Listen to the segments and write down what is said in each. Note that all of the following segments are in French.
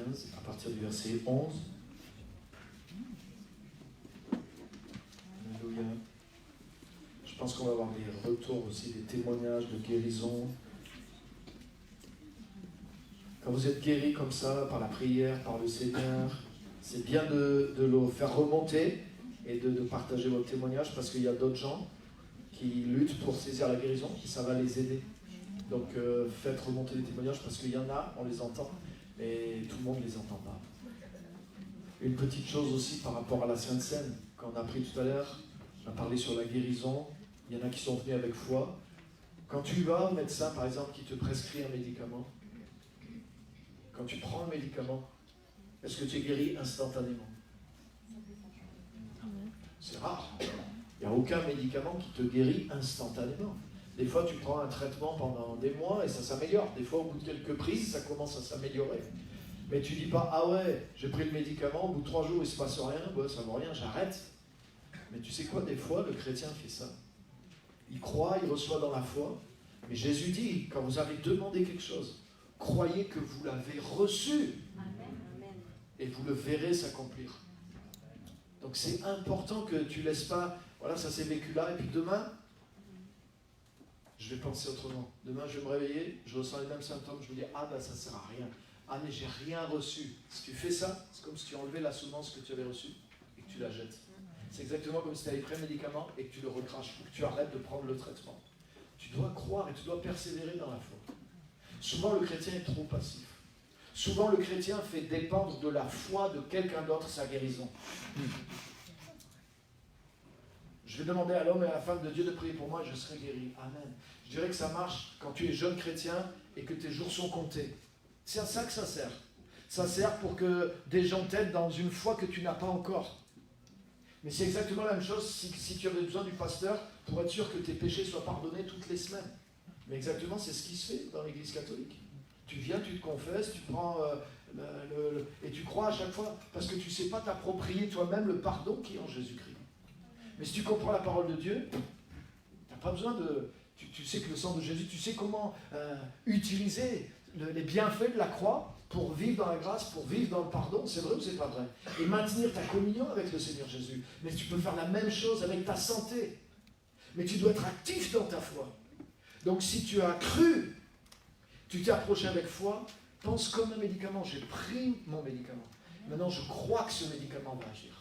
15, à partir du verset 11. Alléluia. Je pense qu'on va avoir des retours aussi, des témoignages de guérison. Quand vous êtes guéri comme ça, par la prière, par le Seigneur, c'est bien de le faire remonter et de partager votre témoignage, parce qu'il y a d'autres gens qui luttent pour saisir la guérison et ça va les aider. Donc faites remonter les témoignages, parce qu'il y en a, on les entend, mais tout le monde ne les entend pas. Une petite chose aussi par rapport à la Sainte Seine, quand on a appris tout à l'heure, on a parlé sur la guérison, il y en a qui sont venus avec foi. Quand tu vas au médecin, par exemple, qui te prescrit un médicament, quand tu prends le médicament, est-ce que tu es guéri instantanément? C'est rare. Il n'y a aucun médicament qui te guérit instantanément. Des fois, tu prends un traitement pendant des mois et ça s'améliore. Des fois, au bout de quelques prises, ça commence à s'améliorer. Mais tu ne dis pas, ah ouais, j'ai pris le médicament, au bout de 3 jours, il ne se passe rien, bah, ça ne vaut rien, j'arrête. Mais tu sais quoi, des fois, le chrétien fait ça. Il croit, il reçoit dans la foi. Mais Jésus dit, quand vous avez demandé quelque chose, croyez que vous l'avez reçu. Amen. Et vous le verrez s'accomplir. Donc c'est important que tu ne laisses pas, voilà, ça s'est vécu là, et puis demain, je vais penser autrement. Demain, je vais me réveiller, je ressens les mêmes symptômes, je me dis, ah ben ça ne sert à rien. Ah mais j'ai rien reçu. Si tu fais ça, c'est comme si tu enlevais la semence que tu avais reçue et que tu la jettes. C'est exactement comme si tu avais pris un médicament et que tu le recraches, ou que tu arrêtes de prendre le traitement. Tu dois croire et tu dois persévérer dans la foi. Souvent, le chrétien est trop passif. Souvent, le chrétien fait dépendre de la foi de quelqu'un d'autre sa guérison. Je vais demander à l'homme et à la femme de Dieu de prier pour moi et je serai guéri. Amen. Je dirais que ça marche quand tu es jeune chrétien et que tes jours sont comptés. C'est à ça que ça sert. Ça sert pour que des gens t'aident dans une foi que tu n'as pas encore. Mais c'est exactement la même chose si tu avais besoin du pasteur pour être sûr que tes péchés soient pardonnés toutes les semaines. Mais exactement, c'est ce qui se fait dans l'Église catholique. Tu viens, tu te confesses, tu prends et tu crois à chaque fois, parce que tu ne sais pas t'approprier toi-même le pardon qui est en Jésus-Christ. Mais si tu comprends la parole de Dieu, tu n'as pas besoin de... Tu sais que le sang de Jésus, tu sais comment utiliser les bienfaits de la croix pour vivre dans la grâce, pour vivre dans le pardon, c'est vrai ou c'est pas vrai? Et maintenir ta communion avec le Seigneur Jésus. Mais tu peux faire la même chose avec ta santé. Mais tu dois être actif dans ta foi. Donc si tu as cru, tu t'es approché avec foi, pense comme un médicament. J'ai pris mon médicament. Maintenant, je crois que ce médicament va agir.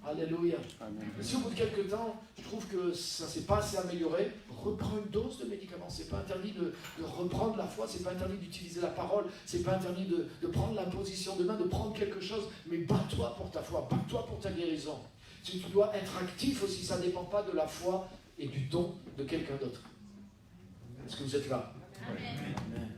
Alléluia. Amen. Et si au bout de quelques temps, je trouve que ça ne s'est pas assez amélioré, reprends une dose de médicament. Ce n'est pas interdit de reprendre la foi, ce n'est pas interdit d'utiliser la parole, ce n'est pas interdit de prendre la position de main, de prendre quelque chose, mais bats-toi pour ta foi, bats-toi pour ta guérison. Tu dois être actif aussi, ça ne dépend pas de la foi et du don de quelqu'un d'autre. Est-ce que vous êtes là? Amen. Amen.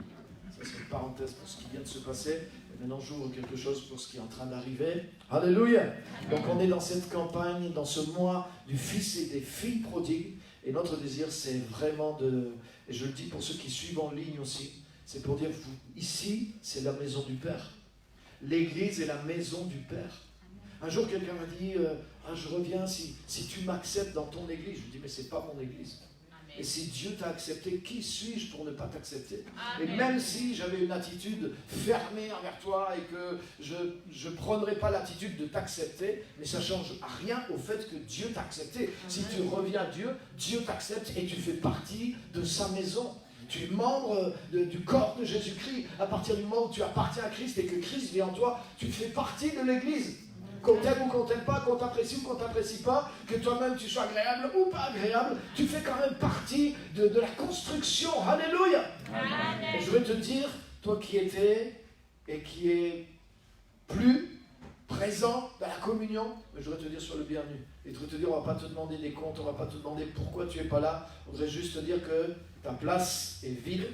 Ça, c'est une parenthèse pour ce qui vient de se passer. Et maintenant, j'ouvre quelque chose pour ce qui est en train d'arriver. Alléluia. Amen. Donc, on est dans cette campagne, dans ce mois du fils et des filles prodigues. Et notre désir, c'est vraiment de... Et je le dis pour ceux qui suivent en ligne aussi. C'est pour dire, ici, c'est la maison du Père. L'Église est la maison du Père. Un jour, quelqu'un m'a dit, je reviens si tu m'acceptes dans ton Église. Je lui dis, mais ce n'est pas mon Église. Et si Dieu t'a accepté, qui suis-je pour ne pas t'accepter? Et même si j'avais une attitude fermée envers toi et que je ne prendrais pas l'attitude de t'accepter, mais ça ne change rien au fait que Dieu t'a accepté. Amen. Si tu reviens à Dieu, Dieu t'accepte et tu fais partie de sa maison. Tu es membre du corps de Jésus-Christ. À partir du moment où tu appartiens à Christ et que Christ vit en toi, tu fais partie de l'Église. Qu'on t'aime ou qu'on t'aime pas, qu'on t'apprécie ou qu'on t'apprécie pas, que toi-même tu sois agréable ou pas agréable, tu fais quand même partie de la construction. Alléluia. Amen. Et je veux te dire, toi qui étais et qui es plus présent dans la communion, mais je voudrais te dire sur le bienvenu. Et je voudrais te dire, on ne va pas te demander des comptes, on ne va pas te demander pourquoi tu n'es pas là. On voudrait juste te dire que ta place est vide.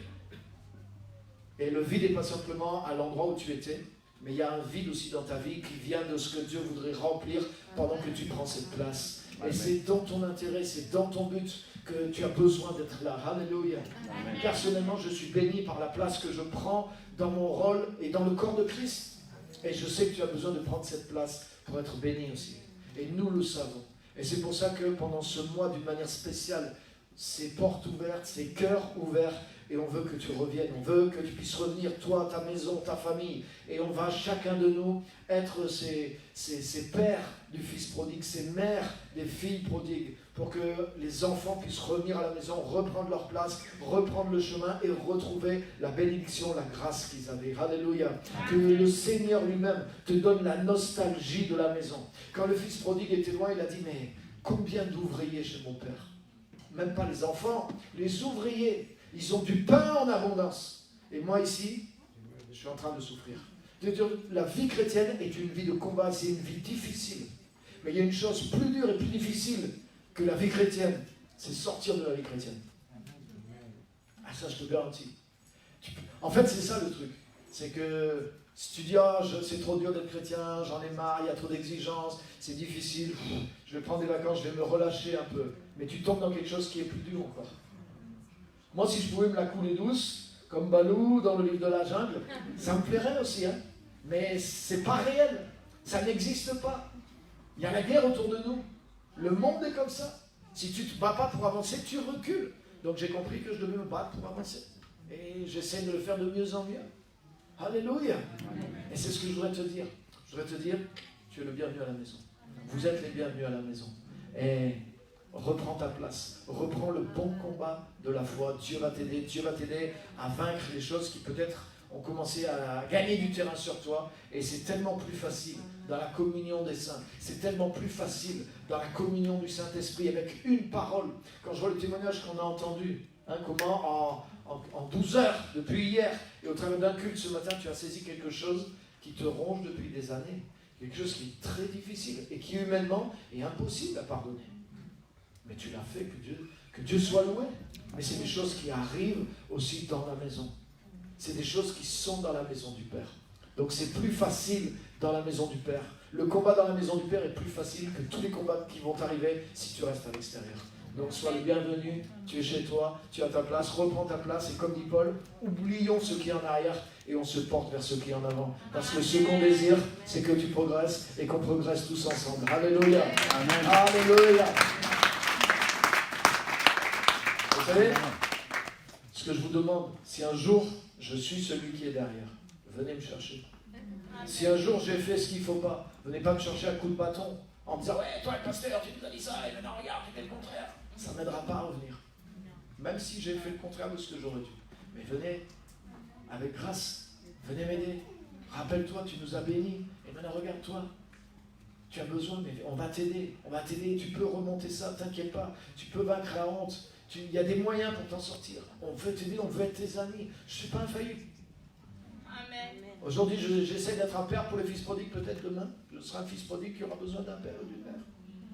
Et le vide n'est pas simplement à l'endroit où tu étais, mais il y a un vide aussi dans ta vie qui vient de ce que Dieu voudrait remplir pendant que tu prends cette place. Et c'est dans ton intérêt, c'est dans ton but que tu as besoin d'être là. Alléluia. Amen. Personnellement, je suis béni par la place que je prends dans mon rôle et dans le corps de Christ. Et je sais que tu as besoin de prendre cette place pour être béni aussi. Et nous le savons. Et c'est pour ça que pendant ce mois, d'une manière spéciale, ces portes ouvertes, ces cœurs ouverts, et on veut que tu reviennes, on veut que tu puisses revenir, toi, ta maison, ta famille, et on va chacun de nous être ces pères du fils prodigue, ces mères des filles prodigues, pour que les enfants puissent revenir à la maison, reprendre leur place, reprendre le chemin et retrouver la bénédiction, la grâce qu'ils avaient. Alléluia. Que le Seigneur lui-même te donne la nostalgie de la maison. Quand le fils prodigue était loin, il a dit, mais combien d'ouvriers chez mon père? Même pas les enfants, les ouvriers. Ils ont du pain en abondance. Et moi ici, je suis en train de souffrir. La vie chrétienne est une vie de combat, c'est une vie difficile. Mais il y a une chose plus dure et plus difficile que la vie chrétienne, c'est sortir de la vie chrétienne. Ah, ça je te garantis. En fait, c'est ça le truc. C'est que si tu dis, oh, c'est trop dur d'être chrétien, j'en ai marre, il y a trop d'exigences, c'est difficile, je vais prendre des vacances, je vais me relâcher un peu. Mais tu tombes dans quelque chose qui est plus dur encore. Moi, si je pouvais me la couler douce, comme Balou dans le livre de la jungle, ça me plairait aussi, hein. Mais c'est pas réel, ça n'existe pas. Il y a la guerre autour de nous. Le monde est comme ça. Si tu ne te bats pas pour avancer, tu recules. Donc j'ai compris que je devais me battre pour avancer. Et j'essaie de le faire de mieux en mieux. Alléluia. Et c'est ce que je voudrais te dire. Je voudrais te dire, tu es le bienvenu à la maison. Vous êtes les bienvenus à la maison. Et reprends ta place. Reprends le bon combat de la foi. Dieu va t'aider. Dieu va t'aider à vaincre les choses qui peut-être ont commencé à gagner du terrain sur toi. Et c'est tellement plus facile dans la communion des saints. C'est tellement plus facile dans la communion du Saint-Esprit avec une parole. Quand je vois le témoignage qu'on a entendu, hein, comment en 12 heures depuis hier et au travers d'un culte ce matin, tu as saisi quelque chose qui te ronge depuis des années. Quelque chose qui est très difficile et qui humainement est impossible à pardonner. Mais tu l'as fait, que Dieu soit loué. Mais c'est des choses qui arrivent aussi dans la maison. C'est des choses qui sont dans la maison du Père. Donc c'est plus facile dans la maison du Père. Le combat dans la maison du Père est plus facile que tous les combats qui vont arriver si tu restes à l'extérieur. Donc sois le bienvenu, tu es chez toi, tu as ta place, reprends ta place. Et comme dit Paul, oublions ce qui est en arrière et on se porte vers ce qui est en avant. Parce que ce qu'on désire, c'est que tu progresses et qu'on progresse tous ensemble. Alléluia. Amen. Alléluia. Vous savez, ce que je vous demande, si un jour je suis celui qui est derrière, venez me chercher. Si un jour j'ai fait ce qu'il ne faut pas, venez pas me chercher à coup de bâton en me disant « Ouais, toi le pasteur, tu nous as dit ça, et maintenant regarde, tu fais le contraire. » Ça ne m'aidera pas à revenir. Même si j'ai fait le contraire de ce que j'aurais dû. Mais venez, avec grâce, venez m'aider. Rappelle-toi, tu nous as bénis. Et maintenant regarde-toi. Tu as besoin, mais on va t'aider. On va t'aider, tu peux remonter ça, t'inquiète pas. Tu peux vaincre la honte. Il y a des moyens pour t'en sortir. On veut t'aider, on veut être tes amis. Je ne suis pas infaillible. Amen. Aujourd'hui, j'essaie d'être un père pour les fils prodigues, peut-être demain. Je serai un fils prodigue qui aura besoin d'un père ou d'une mère.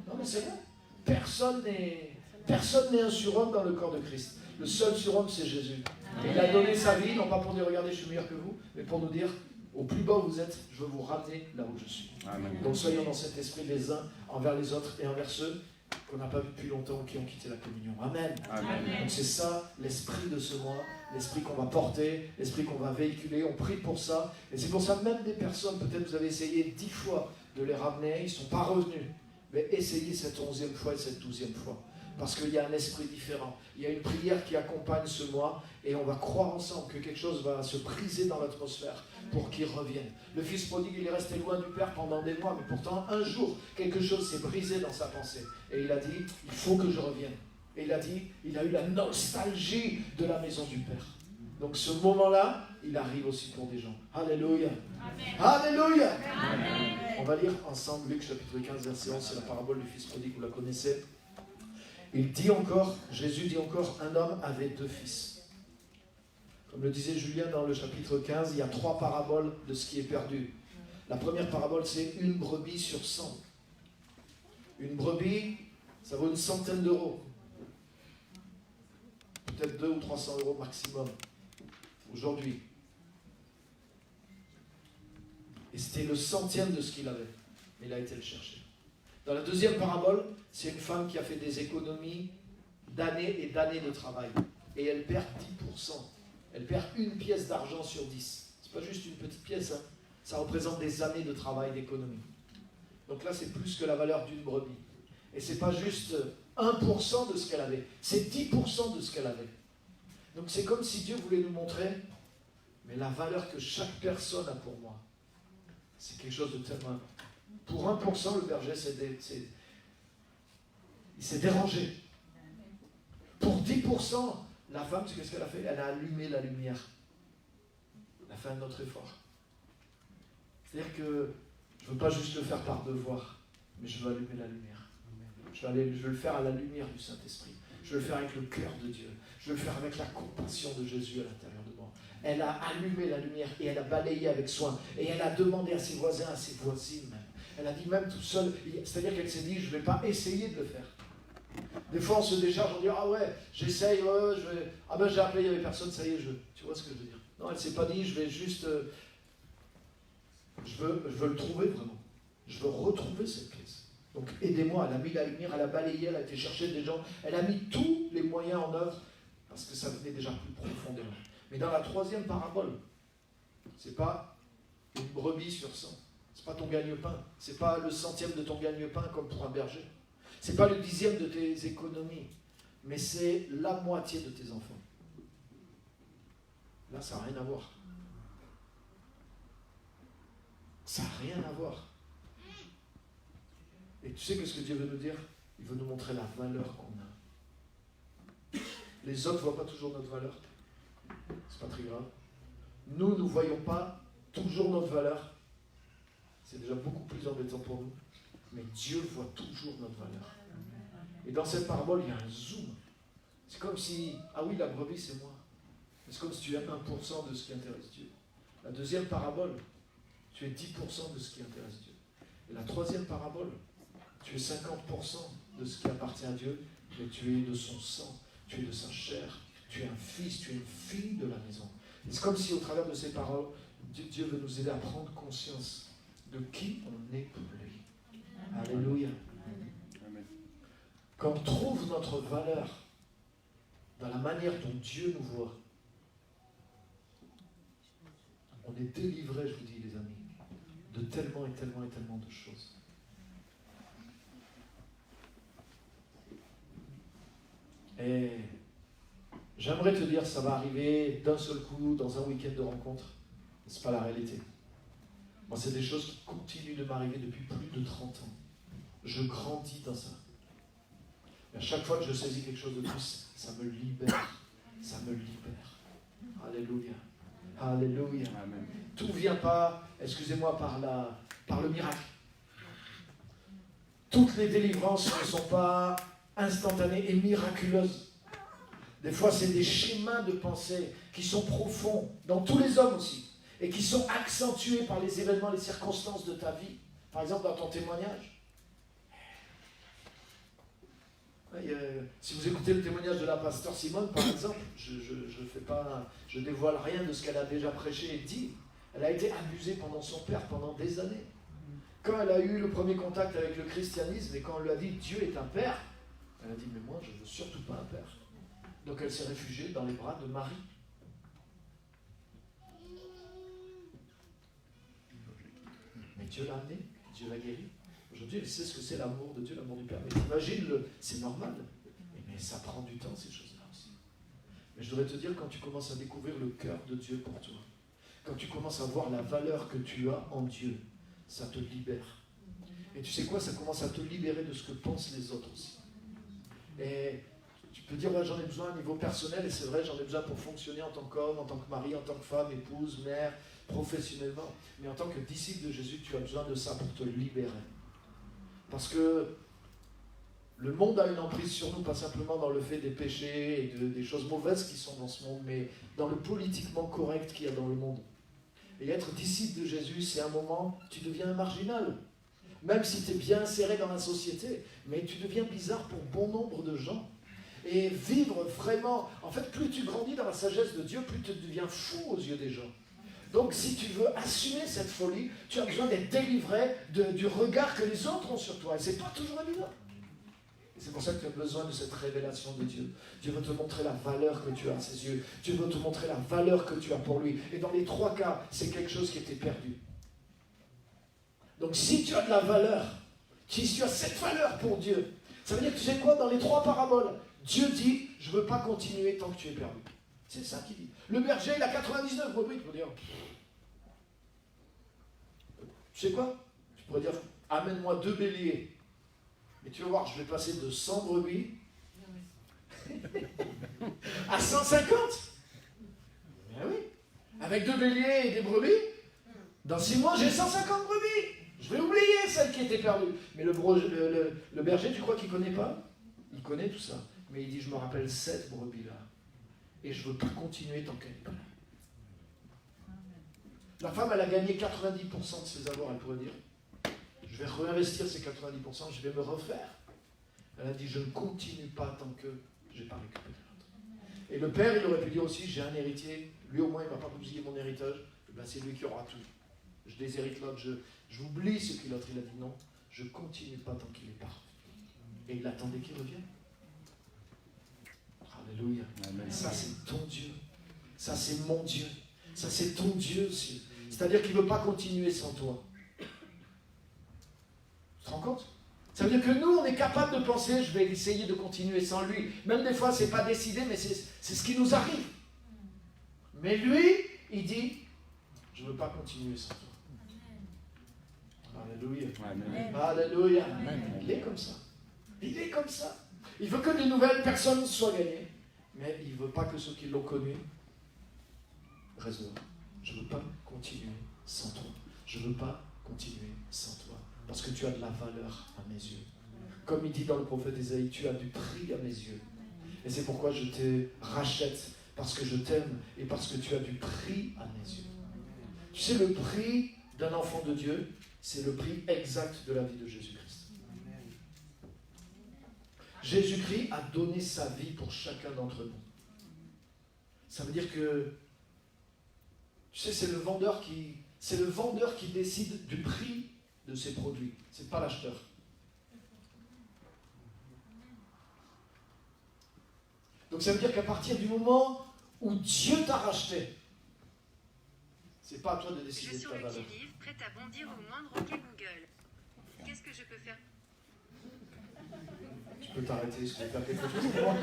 Non, mais c'est vrai. Personne n'est un surhomme dans le corps de Christ. Le seul surhomme, c'est Jésus. Et il a donné sa vie, non pas pour dire, regardez, je suis meilleur que vous, mais pour nous dire, au plus bas où vous êtes, je veux vous ramener là où je suis. Amen. Donc soyons dans cet esprit les uns envers les autres et envers ceux qu'on n'a pas vu depuis longtemps ou qui ont quitté la communion. Amen. Amen. Donc c'est ça l'esprit de ce mois, l'esprit qu'on va porter, l'esprit qu'on va véhiculer. On prie pour ça. Et c'est pour ça que même des personnes, peut-être vous avez essayé 10 fois de les ramener, ils ne sont pas revenus. Mais essayez cette 11e fois et cette 12e fois. Parce qu'il y a un esprit différent. Il y a une prière qui accompagne ce mois et on va croire ensemble que quelque chose va se briser dans l'atmosphère pour qu'il revienne. Le fils prodigue, il est resté loin du Père pendant des mois, mais pourtant un jour, quelque chose s'est brisé dans sa pensée. Et il a dit, il faut que je revienne. Et il a dit, il a eu la nostalgie de la maison du Père. Donc ce moment-là, il arrive aussi pour des gens. Alléluia. Amen. Alléluia. Amen. On va lire ensemble Luc chapitre 15, verset 11, c'est la parabole du fils prodigue, vous la connaissez. Il dit encore, Jésus dit encore, un homme avait 2 fils. Comme le disait Julien dans le chapitre 15, il y a 3 paraboles de ce qui est perdu. La première parabole, c'est une brebis sur 100. Une brebis, ça vaut une centaine d'euros. Peut-être 200 ou 300 euros maximum. Aujourd'hui. Et c'était le centième de ce qu'il avait. Mais il a été le chercher. Dans la deuxième parabole, c'est une femme qui a fait des économies d'années et d'années de travail. Et elle perd 10%. Elle perd une pièce d'argent sur 10. C'est pas juste une petite pièce, hein. Ça représente des années de travail, d'économie. Donc là, c'est plus que la valeur d'une brebis. Et c'est pas juste 1% de ce qu'elle avait, c'est 10% de ce qu'elle avait. Donc c'est comme si Dieu voulait nous montrer, mais la valeur que chaque personne a pour moi, c'est quelque chose de tellement... Pour 1%, le berger il s'est dérangé. Pour 10%, la femme, tu sais qu'est-ce qu'elle a fait? Elle a allumé la lumière. Elle a fait un autre effort. C'est-à-dire que je ne veux pas juste le faire par devoir, mais je veux allumer la lumière. Je veux le faire à la lumière du Saint-Esprit. Je veux le faire avec le cœur de Dieu. Je veux le faire avec la compassion de Jésus à l'intérieur de moi. Elle a allumé la lumière et elle a balayé avec soin. Et elle a demandé à ses voisins, à ses voisines même. Elle a dit même tout seul, c'est-à-dire qu'elle s'est dit, je ne vais pas essayer de le faire. Des fois on se décharge, on dit, ah ouais, j'essaye, ouais, je vais... Ah ben j'ai appelé, il n'y avait personne, ça y est, tu vois ce que je veux dire. Non, elle ne s'est pas dit, je vais juste... Je veux le trouver vraiment. Je veux retrouver cette pièce. Donc aidez-moi, elle a mis la lumière, elle a balayé, elle a été chercher des gens, elle a mis tous les moyens en œuvre, parce que ça venait déjà plus profondément. Mais dans la troisième parabole, c'est pas une brebis sur 100. C'est pas ton gagne-pain. C'est pas le centième de ton gagne-pain comme pour un berger. C'est pas le dixième de tes économies. Mais c'est la moitié de tes enfants. Là, ça n'a rien à voir. Ça n'a rien à voir. Et tu sais qu'est-ce que Dieu veut nous dire? Il veut nous montrer la valeur qu'on a. Les autres ne voient pas toujours notre valeur. C'est pas très grave. Nous ne voyons pas toujours notre valeur. C'est déjà beaucoup plus embêtant pour nous. Mais Dieu voit toujours notre valeur. Et dans cette parabole, il y a un zoom. C'est comme si, ah oui, la brebis, c'est moi. C'est comme si tu es 1% de ce qui intéresse Dieu. La deuxième parabole, tu es 10% de ce qui intéresse Dieu. Et la troisième parabole, tu es 50% de ce qui appartient à Dieu, mais tu es de son sang, tu es de sa chair, tu es un fils, tu es une fille de la maison. Et c'est comme si au travers de ces paroles, Dieu veut nous aider à prendre conscience de qui on est pour lui. Alléluia. Quand on trouve notre valeur dans la manière dont Dieu nous voit, on est délivré, je vous dis les amis, de tellement et tellement et tellement de choses. Et j'aimerais te dire, ça va arriver d'un seul coup, dans un week-end de rencontre. Ce n'est pas la réalité. Moi, c'est des choses qui continuent de m'arriver depuis plus de 30 ans. Je grandis dans ça. Et à chaque fois que je saisis quelque chose de plus, ça me libère. Ça me libère. Alléluia. Alléluia. Amen. Tout ne vient pas, excusez-moi, par le miracle. Toutes les délivrances ne sont pas instantanées et miraculeuses. Des fois, c'est des schémas de pensée qui sont profonds, dans tous les hommes aussi, et qui sont accentués par les événements, les circonstances de ta vie. Par exemple, dans ton témoignage. Si vous écoutez le témoignage de la pasteur Simone, par exemple, je dévoile rien de ce qu'elle a déjà prêché et dit. Elle a été abusée pendant son père pendant des années. Quand elle a eu le premier contact avec le christianisme et quand on lui a dit Dieu est un père, elle a dit mais moi je ne veux surtout pas un père. Donc elle s'est réfugiée dans les bras de Marie. Mais Dieu l'a amenée, Dieu l'a guérie. Aujourd'hui, elle sait ce que c'est l'amour de Dieu, l'amour du Père. Mais imagine, c'est normal. Mais ça prend du temps, ces choses-là aussi. Mais je voudrais te dire, quand tu commences à découvrir le cœur de Dieu pour toi, quand tu commences à voir la valeur que tu as en Dieu, ça te libère. Et tu sais quoi, ça commence à te libérer de ce que pensent les autres aussi. Et tu peux dire, ouais, j'en ai besoin au niveau personnel, et c'est vrai, j'en ai besoin pour fonctionner en tant qu'homme, en tant que mari, en tant que femme, épouse, mère, professionnellement. Mais en tant que disciple de Jésus, tu as besoin de ça pour te libérer. Parce que le monde a une emprise sur nous, pas simplement dans le fait des péchés et des choses mauvaises qui sont dans ce monde, mais dans le politiquement correct qu'il y a dans le monde. Et être disciple de Jésus, c'est un moment, tu deviens un marginal. Même si tu es bien inséré dans la société, mais tu deviens bizarre pour bon nombre de gens. Et vivre vraiment, en fait, plus tu grandis dans la sagesse de Dieu, plus tu deviens fou aux yeux des gens. Donc si tu veux assumer cette folie, tu as besoin d'être délivré du regard que les autres ont sur toi. Et ce n'est pas toujours évident. Et c'est pour ça que tu as besoin de cette révélation de Dieu. Dieu veut te montrer la valeur que tu as à ses yeux. Dieu veut te montrer la valeur que tu as pour lui. Et dans les trois cas, c'est quelque chose qui était perdu. Donc si tu as de la valeur, si tu as cette valeur pour Dieu, ça veut dire que tu sais quoi, dans les trois paraboles, Dieu dit, je ne veux pas continuer tant que tu es perdu. C'est ça qu'il dit. Le berger, il a 99 brebis. Tu peux dire, tu sais quoi? Tu pourrais dire, amène-moi 2 béliers. Mais tu vas voir, je vais passer de 100 brebis à 150. Ben oui. Avec 2 béliers et des brebis, dans 6 mois, j'ai 150 brebis. Je vais oublier celle qui était perdue. Mais le berger, tu crois qu'il ne connaît pas? Il connaît tout ça. Mais il dit, je me rappelle 7 brebis là. Et je ne veux pas continuer tant qu'elle n'est pas là. La femme, elle a gagné 90% de ses avoirs, elle pourrait dire. Je vais réinvestir ces 90%, je vais me refaire. Elle a dit, je ne continue pas tant que je n'ai pas récupéré l'autre. Et le père, il aurait pu dire aussi, j'ai un héritier, lui au moins, il ne va pas bousiller mon héritage, et ben, c'est lui qui aura tout. Je déshérite l'autre, j'oublie ce que l'autre, il a dit non, je ne continue pas tant qu'il n'est pas revenu. Et il attendait qu'il revienne. Alléluia. Amen. Ça, c'est ton Dieu. Ça, c'est mon Dieu. Ça, c'est ton Dieu aussi. C'est-à-dire qu'il ne veut pas continuer sans toi. Tu te rends compte? Ça veut dire que nous, on est capable de penser, je vais essayer de continuer sans lui. Même des fois, ce n'est pas décidé, mais c'est ce qui nous arrive. Mais lui, il dit, je ne veux pas continuer sans toi. Alléluia. Amen. Alléluia. Amen. Il est comme ça. Il est comme ça. Il veut que de nouvelles personnes soient gagnées. Mais il ne veut pas que ceux qui l'ont connu restent là. Je ne veux pas continuer sans toi. Je ne veux pas continuer sans toi. Parce que tu as de la valeur à mes yeux. Comme il dit dans le prophète Ésaïe, tu as du prix à mes yeux. Et c'est pourquoi je te rachète. Parce que je t'aime et parce que tu as du prix à mes yeux. Tu sais, le prix d'un enfant de Dieu, c'est le prix exact de la vie de Jésus-Christ. Jésus-Christ a donné sa vie pour chacun d'entre nous. Ça veut dire que, tu sais, c'est le vendeur qui décide du prix de ses produits. Ce n'est pas l'acheteur. Donc ça veut dire qu'à partir du moment où Dieu t'a racheté, c'est pas à toi de décider de ta valeur. Je suis sur le qui-vive, prête à bondir au moindre OK Google. Qu'est-ce que je peux faire? Tu peux t'arrêter, je vais faire quelque chose pour moi.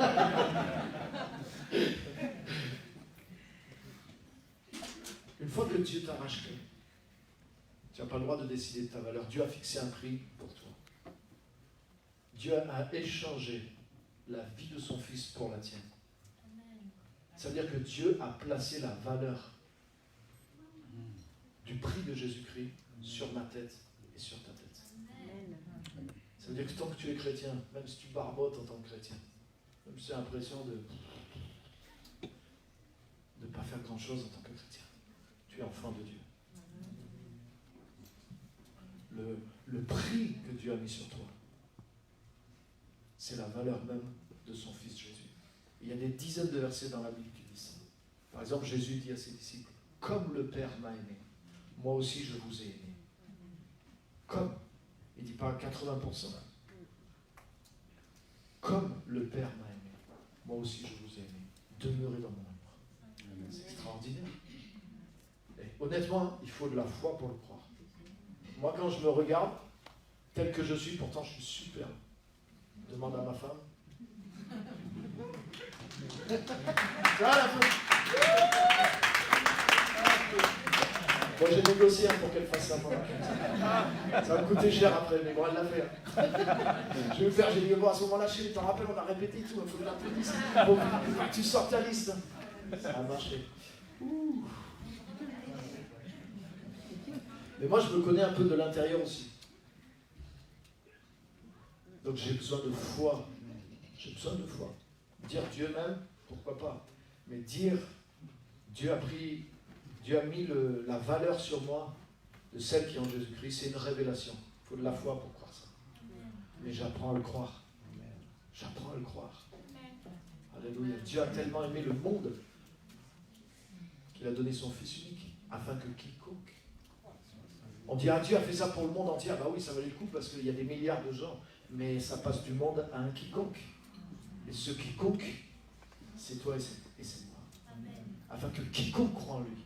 Une fois que Dieu t'a racheté, tu n'as pas le droit de décider de ta valeur. Dieu a fixé un prix pour toi. Dieu a échangé la vie de son Fils pour la tienne. Ça veut dire que Dieu a placé la valeur du prix de Jésus-Christ sur ma tête et sur ta tête. Ça veut dire que tant que tu es chrétien, même si tu barbotes en tant que chrétien, même si tu as l'impression de ne pas faire grand-chose en tant que chrétien, tu es enfant de Dieu. Le prix que Dieu a mis sur toi, c'est la valeur même de son Fils Jésus. Il y a des dizaines de versets dans la Bible qui disent ça. Par exemple, Jésus dit à ses disciples, « Comme le Père m'a aimé, moi aussi je vous ai aimé. » Comme. Il ne dit pas 80%. Comme le Père m'a aimé, moi aussi je vous ai aimé. Demeurez dans mon amour. C'est extraordinaire. Et honnêtement, il faut de la foi pour le croire. Moi, quand je me regarde, tel que je suis, pourtant je suis super. Demande à ma femme. Ça va la femme? Moi j'ai négocié pour qu'elle fasse ça pour la ça va me coûter cher après, mais bon, elle l'a fait. Je vais le faire, j'ai dit, bon, à ce moment-là, chérie, t'en rappelles, on a répété tout, il faut que j'applaudisse. Bon, tu sors ta liste. Ça a marché. Ouh. Mais moi, je me connais un peu de l'intérieur aussi. Donc j'ai besoin de foi. J'ai besoin de foi. Dire Dieu m'aime, pourquoi pas. Mais dire, Dieu a mis la valeur sur moi de celle qui est en Jésus-Christ, c'est une révélation. Il faut de la foi pour croire ça. Mais j'apprends à le croire. J'apprends à le croire. Alléluia. Dieu a tellement aimé le monde qu'il a donné son Fils unique, afin que quiconque... On dit, ah, Dieu a fait ça pour le monde entier. Ah bah oui, ça valait le coup parce qu'il y a des milliards de gens. Mais ça passe du monde à un quiconque. Et ce quiconque, c'est toi et c'est moi. Amen. Afin que quiconque croit en lui.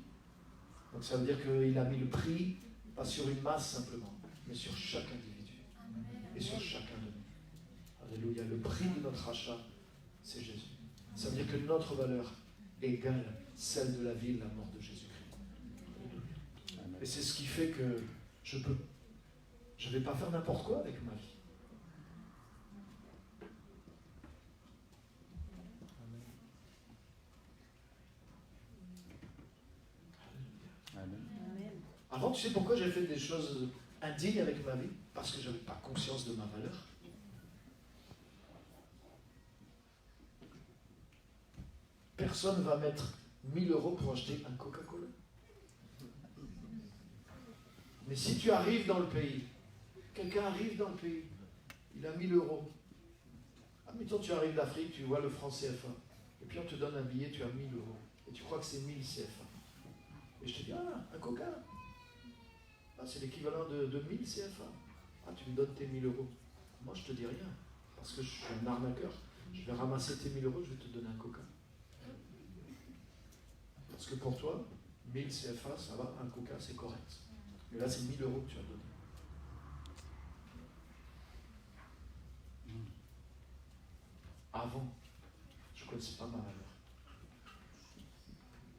Donc ça veut dire qu'il a mis le prix, pas sur une masse simplement, mais sur chaque individu. Amen. Et sur chacun de nous. Alléluia. Le prix de notre achat, c'est Jésus. Ça veut dire que notre valeur égale celle de la vie et de la mort de Jésus-Christ. Et c'est ce qui fait que je ne vais pas faire n'importe quoi avec ma vie. Avant, tu sais pourquoi j'ai fait des choses indignes avec ma vie? Parce que je n'avais pas conscience de ma valeur. Personne ne va mettre 1000 € pour acheter un Coca-Cola. Mais si tu arrives dans le pays, quelqu'un arrive dans le pays, il a 1000 €. Admettons, tu arrives d'Afrique, tu vois le franc CFA, et puis on te donne un billet, tu as 1000 €, et tu crois que c'est 1000 CFA. Et je te dis, un Coca, c'est l'équivalent de 1000 CFA. Tu me donnes tes 1000 €. Moi, je te dis rien, parce que je suis un arnaqueur. Je vais ramasser tes 1000 €, je vais te donner un Coca. Parce que pour toi, 1000 CFA, ça va, un Coca, c'est correct. Mais là, c'est 1000 € que tu as donné. Avant, je ne connaissais pas ma valeur.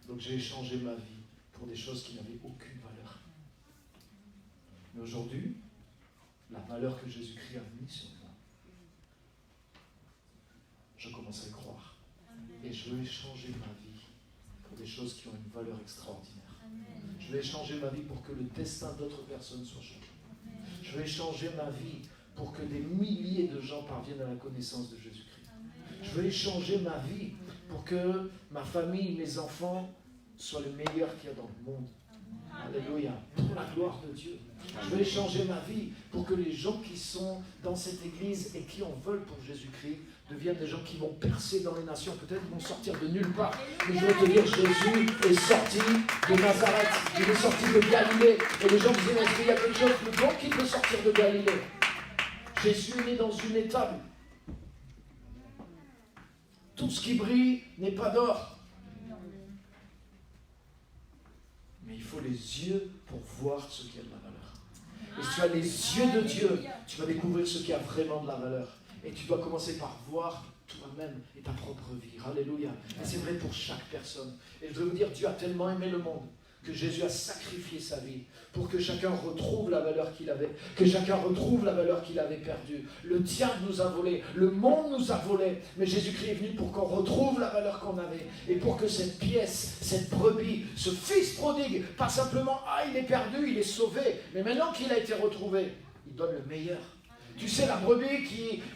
Donc j'ai échangé ma vie pour des choses qui n'avaient aucune valeur. Mais aujourd'hui, la valeur que Jésus-Christ a mise sur moi, je commence à y croire. Et je veux échanger ma vie pour des choses qui ont une valeur extraordinaire. Je vais échanger ma vie pour que le destin d'autres personnes soit changé. Je vais échanger ma vie pour que des milliers de gens parviennent à la connaissance de Jésus-Christ. Je vais échanger ma vie pour que ma famille, mes enfants soient les meilleurs qu'il y a dans le monde. Alléluia. Pour la gloire de Dieu. Je vais échanger ma vie pour que les gens qui sont dans cette église et qui en veulent pour Jésus-Christ deviennent des gens qui vont percer dans les nations. Peut-être vont sortir de nulle part. Mais je vais te dire, Jésus est sorti de Nazareth. Il est sorti de Galilée. Et les gens me disaient, est-ce qu'il y a quelque chose de plus bon qui peut sortir de Galilée? Jésus est né dans une étable. Tout ce qui brille n'est pas d'or. Mais il faut les yeux pour voir ce qui a de la valeur. Et si tu as les yeux de Dieu, tu vas découvrir ce qui a vraiment de la valeur. Et tu dois commencer par voir toi-même et ta propre vie. Alléluia. Et c'est vrai pour chaque personne. Et je veux vous dire, Dieu a tellement aimé le monde que Jésus a sacrifié sa vie pour que chacun retrouve la valeur qu'il avait, que chacun retrouve la valeur qu'il avait perdue. Le diable nous a volé, le monde nous a volé, mais Jésus-Christ est venu pour qu'on retrouve la valeur qu'on avait et pour que cette pièce, cette brebis, ce fils prodigue, pas simplement « il est perdu, il est sauvé », mais maintenant qu'il a été retrouvé, il donne le meilleur. Tu sais, la brebis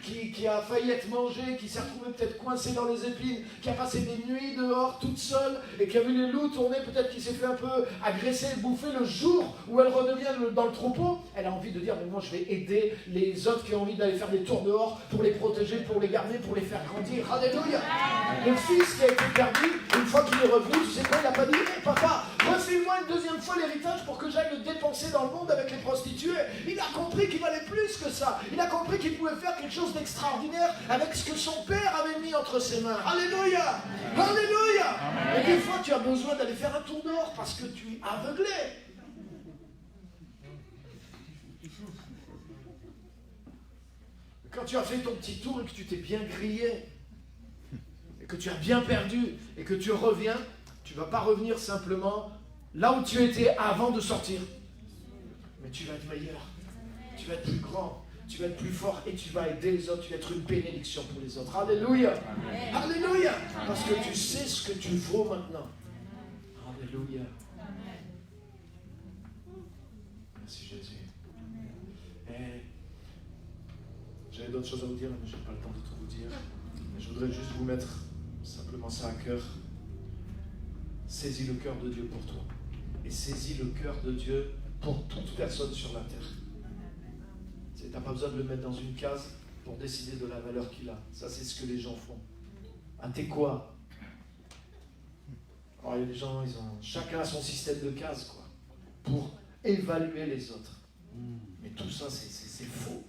qui a failli être mangée, qui s'est retrouvée peut-être coincée dans les épines, qui a passé des nuits dehors toute seule et qui a vu les loups tourner, peut-être qui s'est fait un peu agresser, bouffer, le jour où elle redevient dans le troupeau, elle a envie de dire, mais moi je vais aider les autres qui ont envie d'aller faire des tours dehors pour les protéger, pour les garder, pour les faire grandir. Alléluia. Le fils qui a été perdu, une fois qu'il est revenu, tu sais quoi, il n'a pas dit, papa, refile-moi une deuxième fois l'héritage pour que j'aille le dépenser dans le monde avec les prostituées. Il a compris qu'il valait plus que ça. Il a compris qu'il pouvait faire quelque chose d'extraordinaire avec ce que son père avait mis entre ses mains. Alléluia. Alléluia. Et des fois, tu as besoin d'aller faire un tour dehors parce que tu es aveuglé. Quand tu as fait ton petit tour et que tu t'es bien grillé, et que tu as bien perdu, et que tu reviens, tu ne vas pas revenir simplement là où tu étais avant de sortir. Mais tu vas être meilleur, tu vas être plus grand, tu vas être plus fort et tu vas aider les autres, tu vas être une bénédiction pour les autres. Alléluia. Amen. Alléluia. Parce que tu sais ce que tu vaux maintenant. Alléluia. Merci Jésus. Et j'avais d'autres choses à vous dire, mais je n'ai pas le temps de tout vous dire. Mais je voudrais juste vous mettre simplement ça à cœur. Saisis le cœur de Dieu pour toi. Et saisis le cœur de Dieu pour toute personne sur la terre. Tu n'as pas besoin de le mettre dans une case pour décider de la valeur qu'il a. Ça, c'est ce que les gens font. Ah, t'es quoi? Alors, il y a des gens, chacun a son système de cases, quoi, pour évaluer les autres. Mais tout ça, c'est faux.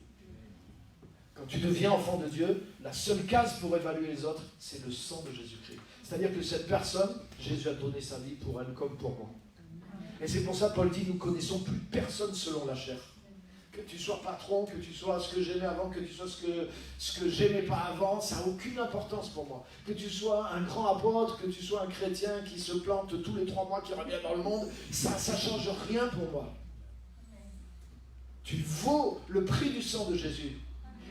Quand tu deviens enfant de Dieu, la seule case pour évaluer les autres, c'est le sang de Jésus-Christ. C'est-à-dire que cette personne, Jésus a donné sa vie pour elle comme pour moi. Et c'est pour ça, Paul dit, nous connaissons plus personne selon la chair. que tu sois patron, que tu sois ce que j'aimais avant, que tu sois ce que j'aimais pas avant, ça n'a aucune importance pour moi. Que tu sois un grand apôtre, que tu sois un chrétien qui se plante tous les 3 mois, qui revient dans le monde, ça ne change rien pour moi. Tu vaux le prix du sang de Jésus.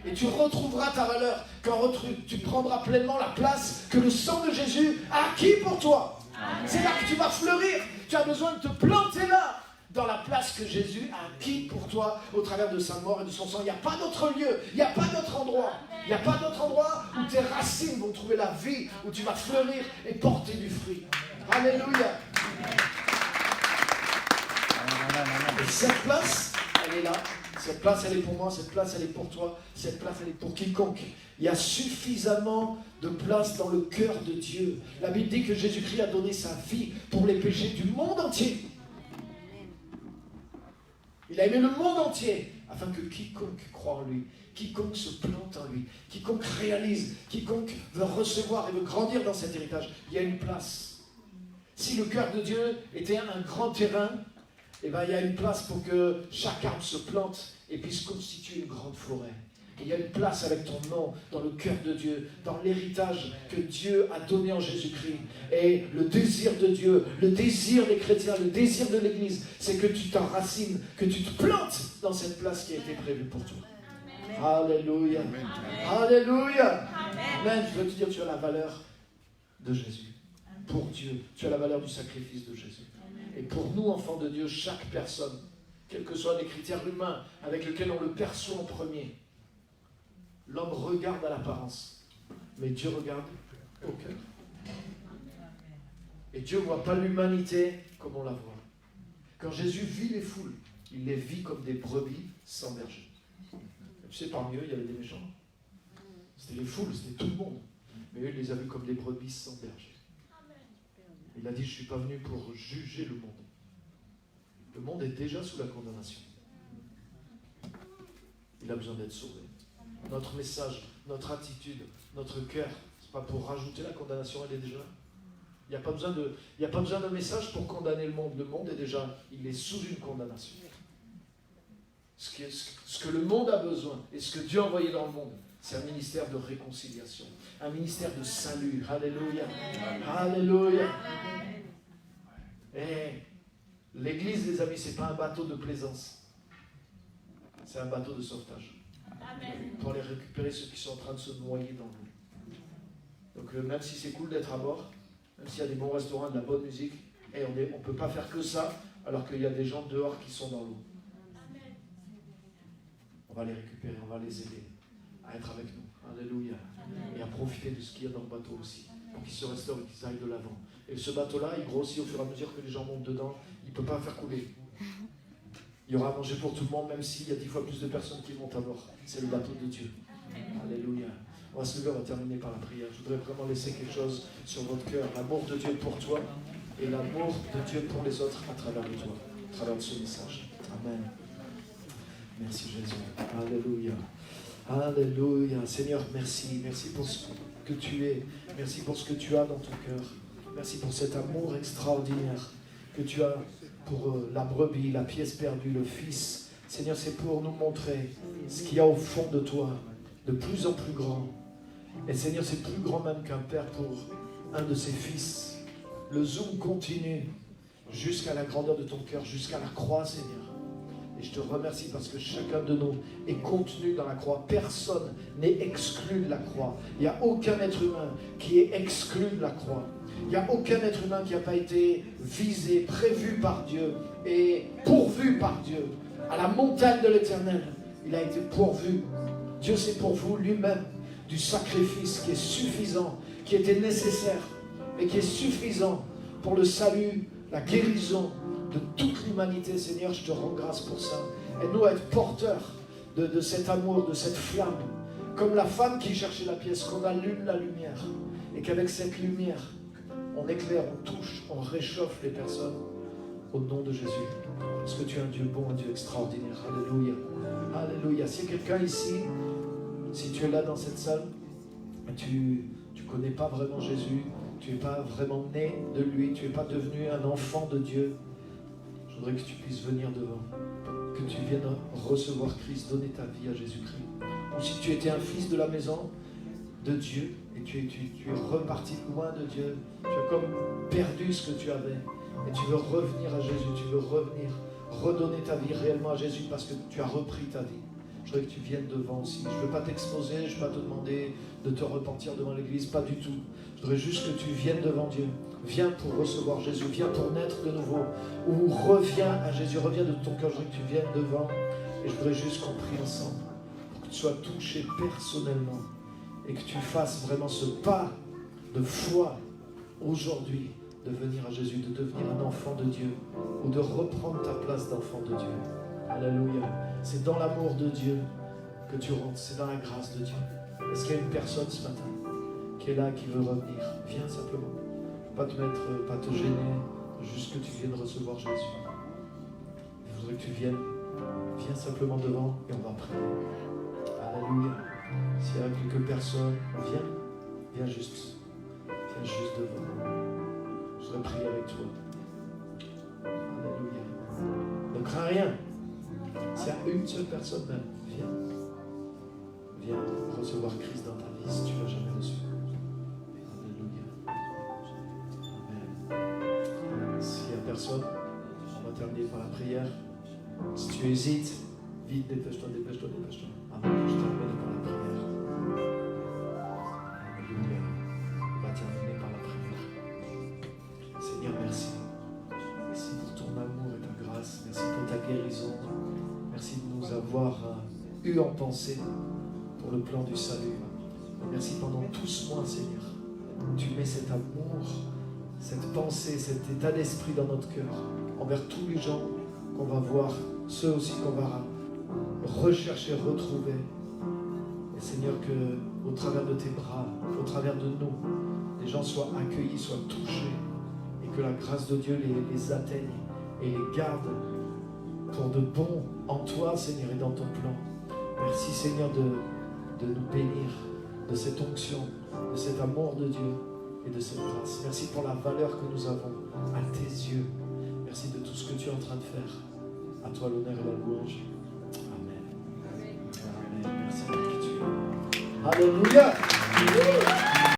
Et tu retrouveras ta valeur quand tu prendras pleinement la place que le sang de Jésus a acquis pour toi. C'est là que tu vas fleurir. Tu as besoin de te planter là, dans la place que Jésus a acquis pour toi au travers de sa mort et de son sang. Il n'y a pas d'autre lieu, il n'y a pas d'autre endroit. Il n'y a pas d'autre endroit où tes racines vont trouver la vie, où tu vas fleurir et porter du fruit. Alléluia. Et cette place, elle est là. Cette place, elle est pour moi, cette place, elle est pour toi, cette place, elle est pour quiconque. Il y a suffisamment de place dans le cœur de Dieu. La Bible dit que Jésus-Christ a donné sa vie pour les péchés du monde entier. Il a aimé le monde entier, afin que quiconque croit en lui, quiconque se plante en lui, quiconque réalise, quiconque veut recevoir et veut grandir dans cet héritage, il y a une place. Si le cœur de Dieu était un grand terrain, eh bien, il y a une place pour que chaque arbre se plante et puisse constituer une grande forêt. Et il y a une place avec ton nom dans le cœur de Dieu, dans l'héritage que Dieu a donné en Jésus-Christ. Et le désir de Dieu, le désir des chrétiens, le désir de l'Église, c'est que tu t'enracines, que tu te plantes dans cette place qui a été prévue pour toi. Alléluia. Alléluia. Amen. Je veux te dire, tu as la valeur de Jésus. Pour Dieu, tu as la valeur du sacrifice de Jésus. Et pour nous, enfants de Dieu, chaque personne, quels que soient les critères humains avec lesquels on le perçoit en premier, l'homme regarde à l'apparence, mais Dieu regarde au cœur. Et Dieu ne voit pas l'humanité comme on la voit. Quand Jésus vit les foules, il les vit comme des brebis sans berger. Tu sais, parmi eux, il y avait des méchants. C'était les foules, c'était tout le monde. Mais eux, il les a vus comme des brebis sans berger. Il a dit, je ne suis pas venu pour juger le monde. Le monde est déjà sous la condamnation. Il a besoin d'être sauvé. Notre message, notre attitude, notre cœur, ce n'est pas pour rajouter la condamnation, elle est déjà là. Il n'y a pas besoin de message pour condamner le monde. Le monde est déjà, il est sous une condamnation. Ce que le monde a besoin et ce que Dieu a envoyé dans le monde, c'est un ministère de réconciliation, un ministère de salut. Alléluia. Alléluia. Et l'Église, les amis, ce n'est pas un bateau de plaisance. C'est un bateau de sauvetage. Amen. Pour aller récupérer ceux qui sont en train de se noyer dans l'eau. Donc même si c'est cool d'être à bord, même s'il y a des bons restaurants, de la bonne musique, et on ne peut pas faire que ça, alors qu'il y a des gens dehors qui sont dans l'eau. On va les récupérer, on va les aider à être avec nous. Alléluia. Et à profiter de ce qu'il y a dans le bateau aussi, pour qu'ils se restaurent et qu'ils aillent de l'avant. Et ce bateau-là, il grossit au fur et à mesure que les gens montent dedans. Il ne peut pas faire couler. Il y aura à manger pour tout le monde, même s'il y a 10 fois plus de personnes qui montent à bord. C'est le bateau de Dieu. Alléluia. On va se lever, on va terminer par la prière. Je voudrais vraiment laisser quelque chose sur votre cœur. L'amour de Dieu pour toi et l'amour de Dieu pour les autres à travers de toi, à travers de ce message. Amen. Merci Jésus. Alléluia. Alléluia. Seigneur, merci. Merci pour ce que tu es. Merci pour ce que tu as dans ton cœur. Merci pour cet amour extraordinaire que tu as pour la brebis, la pièce perdue, le Fils. Seigneur, c'est pour nous montrer ce qu'il y a au fond de toi, de plus en plus grand. Et Seigneur, c'est plus grand même qu'un père pour un de ses fils. Le zoom continue jusqu'à la grandeur de ton cœur, jusqu'à la croix, Seigneur. Et je te remercie parce que chacun de nous est contenu dans la croix. Personne n'est exclu de la croix. Il n'y a aucun être humain qui est exclu de la croix. Il n'y a aucun être humain qui n'a pas été visé, prévu par Dieu et pourvu par Dieu. À la montagne de l'Éternel, il a été pourvu. Dieu s'est pourvu lui-même du sacrifice qui est suffisant, qui était nécessaire et qui est suffisant pour le salut, la guérison de toute l'humanité. Seigneur, je te rends grâce pour ça. Aide-nous à être porteurs de cet amour, de cette flamme. Comme la femme qui cherchait la pièce, qu'on allume la lumière. Et qu'avec cette lumière, on éclaire, on touche, on réchauffe les personnes au nom de Jésus. Parce que tu es un Dieu bon, un Dieu extraordinaire. Alléluia. Alléluia. S'il y a quelqu'un ici, si tu es là dans cette salle, tu ne connais pas vraiment Jésus, tu n'es pas vraiment né de lui, tu n'es pas devenu un enfant de Dieu, je voudrais que tu puisses venir devant, que tu viennes recevoir Christ, donner ta vie à Jésus-Christ. Ou si tu étais un fils de la maison de Dieu et tu es reparti loin de Dieu, tu as comme perdu ce que tu avais et tu veux revenir à Jésus, tu veux revenir, redonner ta vie réellement à Jésus parce que tu as repris ta vie. Je voudrais que tu viennes devant aussi. Je ne veux pas t'exposer, je ne veux pas te demander de te repentir devant l'église, pas du tout. Je voudrais juste que tu viennes devant Dieu. Viens pour recevoir Jésus, viens pour naître de nouveau. Ou reviens à Jésus, reviens de ton cœur. Je voudrais que tu viennes devant. Et je voudrais juste qu'on prie ensemble. Pour que tu sois touché personnellement. Et que tu fasses vraiment ce pas de foi aujourd'hui. De venir à Jésus, de devenir un enfant de Dieu. Ou de reprendre ta place d'enfant de Dieu. Alléluia. C'est dans l'amour de Dieu que tu rentres. C'est dans la grâce de Dieu. Est-ce qu'il y a une personne ce matin qui est là, qui veut revenir? Viens simplement. Pas te mettre, pas te gêner. Juste que tu viennes recevoir Jésus. Je voudrais que tu viennes. Viens simplement devant et on va prier. Alléluia. S'il y a quelques personnes, viens. Viens juste. Viens juste devant. Je voudrais prier avec toi. Alléluia. Ne crains rien. S'il y a une seule personne même, viens. Viens recevoir Christ dans ta vie si tu ne l'as jamais reçu. Alléluia. Amen. S'il n'y a personne, on va terminer par la prière. Si tu hésites, vite, dépêche-toi, dépêche-toi, dépêche-toi. Amen. Je termine par la prière. Alléluia. On va terminer par la prière. Seigneur, merci. Merci pour ton amour et ta grâce. Merci pour ta guérison. Merci de nous avoir eu en pensée pour le plan du salut. Merci pendant tout ce mois, Seigneur. Tu mets cet amour, cette pensée, cet état d'esprit dans notre cœur envers tous les gens qu'on va voir, ceux aussi qu'on va rechercher, retrouver. Et Seigneur, que au travers de tes bras, au travers de nous, les gens soient accueillis, soient touchés et que la grâce de Dieu les atteigne et les garde pour de bon en toi, Seigneur, et dans ton plan. Merci, Seigneur, de nous bénir de cette onction, de cet amour de Dieu et de cette grâce. Merci pour la valeur que nous avons à tes yeux. Merci de tout ce que tu es en train de faire. À toi l'honneur et la louange. Amen. Amen. Merci pour qui tu es. Alléluia.